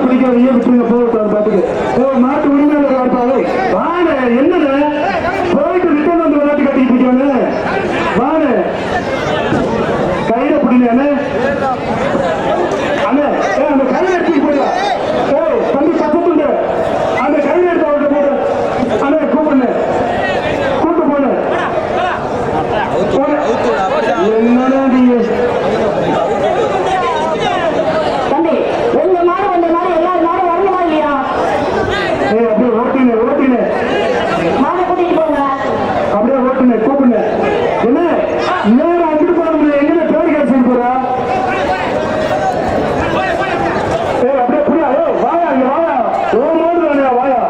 பிடிக்காதையே விட்டுருங்க போக பாத்துக்கு மாட்டு உரிமையாளர் வார்த்தாவே வாங்க என்னது போயிட்டு ரிட்டர்ன் வந்து விளையாட்டு கட்டி பிடிக்காங்க வாங்க கையில பிடிங்க அண்ணே அந்த கையில எடுத்து போயிடா தம்பி பக்கத்துண்டு அந்த கையில எடுத்து அவர்கிட்ட போடு அண்ணே கூப்பிடுங்க கூப்பிட்டு போன என்னடா நீங்க தம்பி உங்க மாடு வந்த மாடு எல்லாரும் மாடு வரணுமா இல்லையா? அப்படியே ஓட்டின மாடை கூட்டிட்டு போங்க. அப்படியே ஓட்டுன கூப்பிடுங்க என்ன நேரம் அங்கிட்டு போன முடியல எங்க பேர் கேட்டு போறா அப்படியே புரியா வாயா இங்க வாயா ஓ மோடு வாயா